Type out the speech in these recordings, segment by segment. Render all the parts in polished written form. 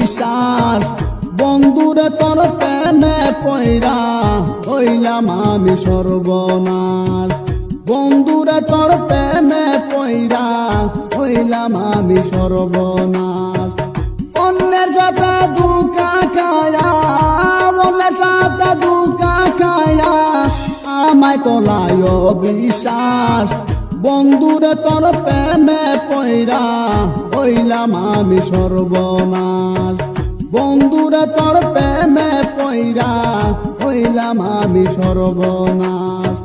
বিশ্বাস বন্ধুরে তোর প্রেমে পয়রা হইলাম আমি সর্বনাশ বন্ধুরে তোর প্রেমে পয়রা হইলাম আমি সর্বনাশ অন্যের সাথে ধোঁকা খায়া অন্যের সাথে ধোঁকা খায়া আমায় কলায় বিশ্বাস বন্ধুরে তোর প্রেমে পয়রা হইলাম আমি সর্বনাশ বন্ধুরে তোর প্রেমে পয়রা হইলাম আমি সর্বনাশ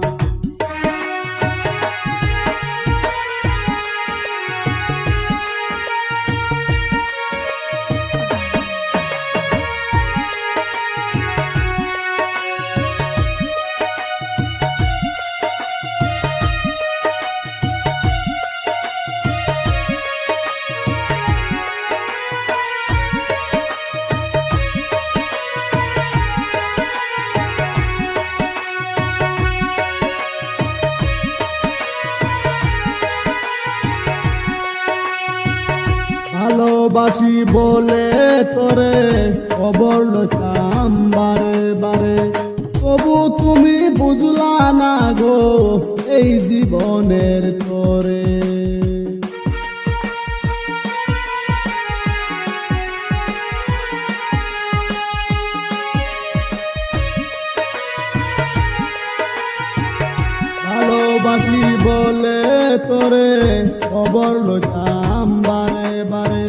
ভালোবাসি বলে তোরে খবর লইতাম বারে বারে তবু তুমি বুঝলা না গো এই জীবনের তোরে ভালোবাসি বলে তোরে খবর লইতাম বারে বারে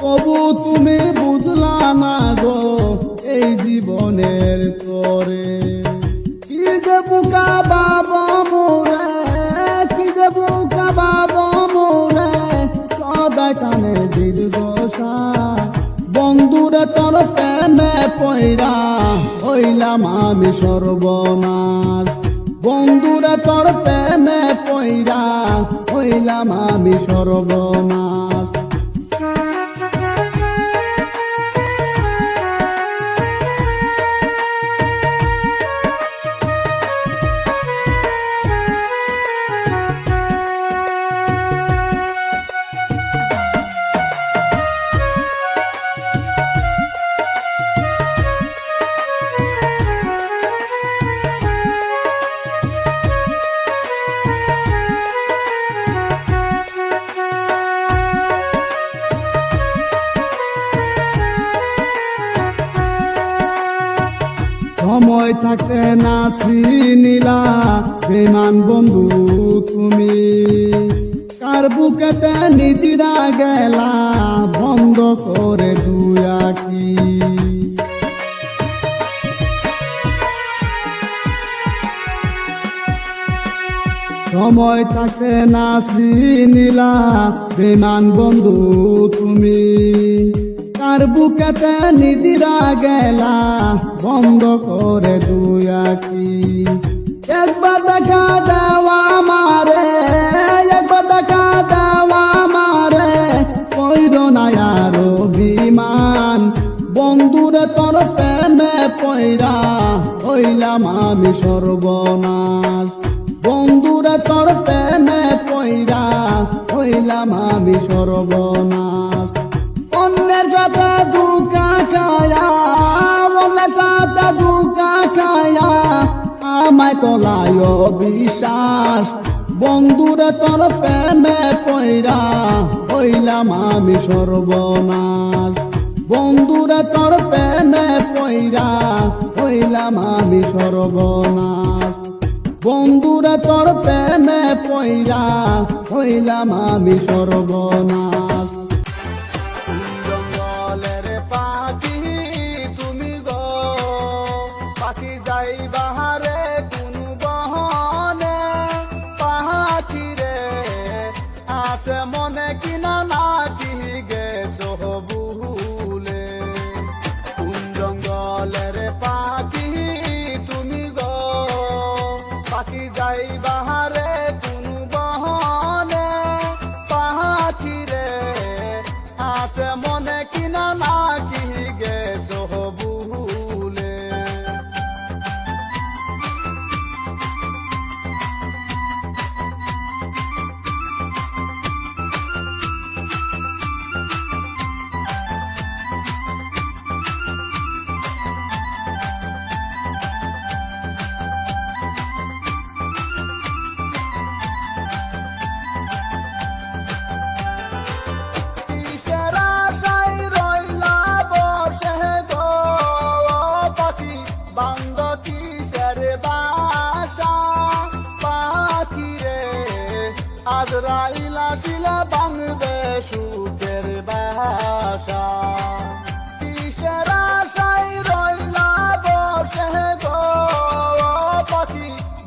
তবু তুমি বুঝলা না গো এই জীবনের তোরে কি যে বুকা বাবা মোরে কি যে বুকা বাবা মোরে সদাই টানে দীর্ঘসা বন্ধুরে তোর প্রেমে পয়রা হইলাম আমি সর্বনাশ বন্ধুরে তোর প্রেমে পয়রা হইলাম আমি সর্বনাশ সময় থাকতে না চিনিলা বেমান বন্ধু তুমি কার বুকেতে নিদিরা গেলা বন্ধ করে দুই আঁখি সময় থাকতে না চিনিলা বেমান বন্ধু তুমি কার বুকেতে নিদিরা গেলা বন্ধ করে দুই আঁখি একবার দেখা দেওয়া মারে একবার দেখা দেওয়া মারে কইর না আর অভিমান বন্ধুরে তোর প্রেমে পয়রা হইলাম আমি সর্বনাশ বন্ধুরে তোর প্রেমে পয়রা হইলাম আমি সর্বনাশ অন্যের সাথে ধোঁকা খায়া অন্যের সাথে ধোঁকা খায়া আমায় কলায় বিশ্বাস বন্ধুরে তোর প্রেমে পয়রা হইলাম আমি সর্বনাশ বন্ধুরে তোর প্রেমে পয়রা হইলাম আমি সর্বনাশ বন্ধুরে তোর প্রেমে পয়রা হইলাম আমি সর্বনাশ পাখি যাই বাহারে কোন বহনে পাখি রে আছে মনে কিনা নাকি গেছো ভুলে কোন জঙ্গলের পাখি তুমি গো পাখি যাই বাহারে কোন বহনে পাখি রে আছে মনে কিনা নাকি গেছো ভুলে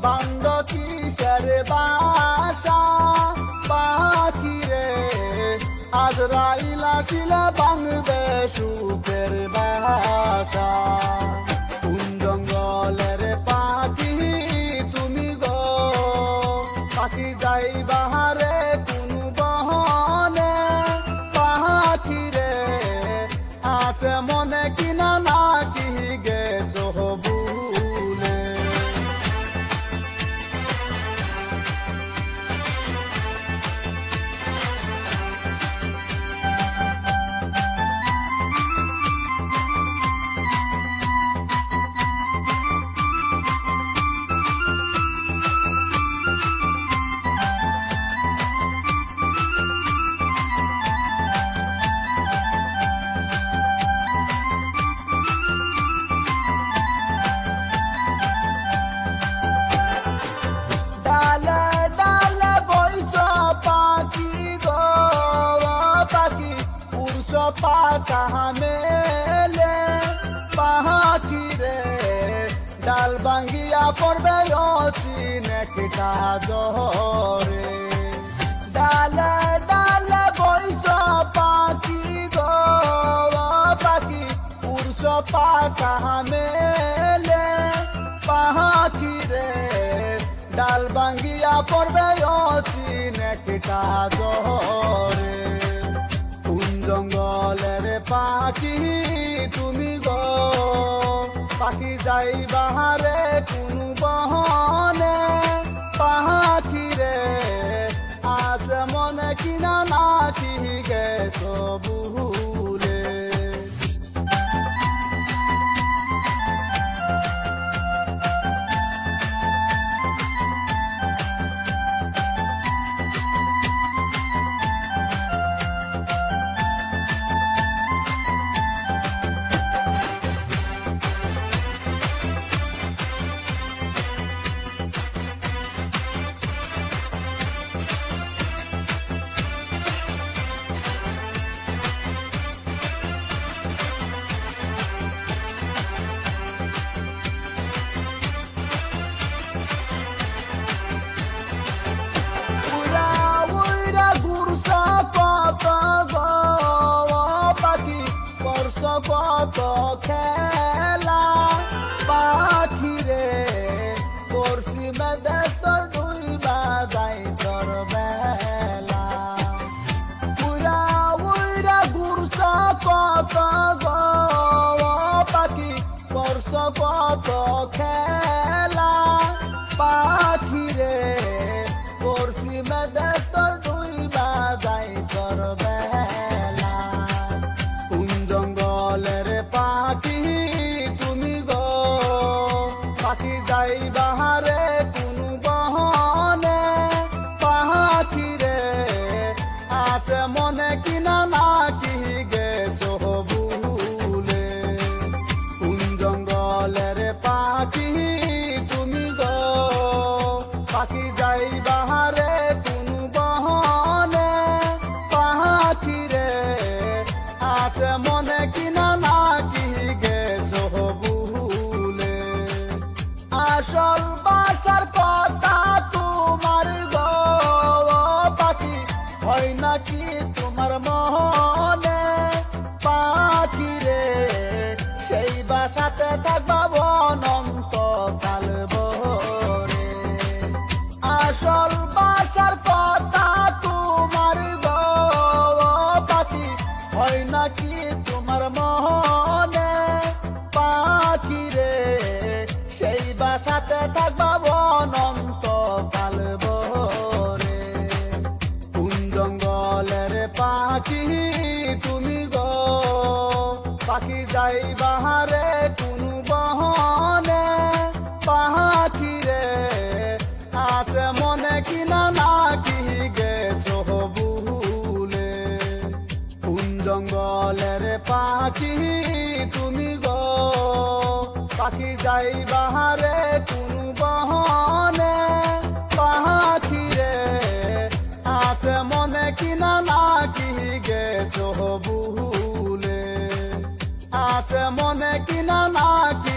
বান্দ কিসের বাসা পাখি রে আজরাইল আসিলে বাংবে সুখের বাসা কোন জঙ্গলের পাখি তুমি গো পাখি যাই বাহারে কোন বহনে পাখি রে আছে মনে কিনা নাকি গেছো ভুলে পাকা মেলে পাখি রে ডাল ভাঙ্গিয়া পড়বে অচিনেকটা জরে ডালে ডালে বইস পাখি গো পাখি উড়ছ পাকা মেলে পাখি রে ডাল ভাঙ্গিয়া পড়বে অচিনেকটা জরে জঙ্গলের পাখি তুমি গো পাখি যাই বাহারে কোন বহনে পাখি রে আজ মনে কিনা নাকি গেছো ভুলে কত খেলা পাখি রে করছি বেদে তোর ডুইবা যাই তোর বেলা উড়া উড়া ঘুরছ কত গো পাখি করছ কত খেলা পাখি রে করছি বেদে তোর ডুইবা যাই তোর বেলা পাখি তুমি গো পাখি যাই বাহারে কোন বহনে পাখি রে আছে মনে কিনা নাকি গেছো ভুলে কোন জঙ্গলের পাখি তুমি গো পাখি যাই বাহারে কোন বহনে পাখি রে আছে মনে কিনা নাকি গেছো ভুলে আসল বাসার কথা তোমার গো পাখি হয় নাকি তোমার মনে পাখি রে সেই বাসাতে থাকবা অনন্ত কাল ভরে আসল বাসার কথা তোমার গো পাখি হয় নাকি তোমার মনে পাখি রে সেই বাসাতে থাকবা অনন্ত কাল ভরে কোন জঙ্গলের পাখি তুমি গো পাখি যাই বাহারে কোন বহনে পাখি রে আছে মনে কিনা নাকি গেছো ভুলে কোন জঙ্গলের পাখি তুমি গো পাখি যাই বাহারে কোন বহনে পাখি রে আছে মনে কিনা নাকি গেছো ভুলে আছে মনে কিনা নাকি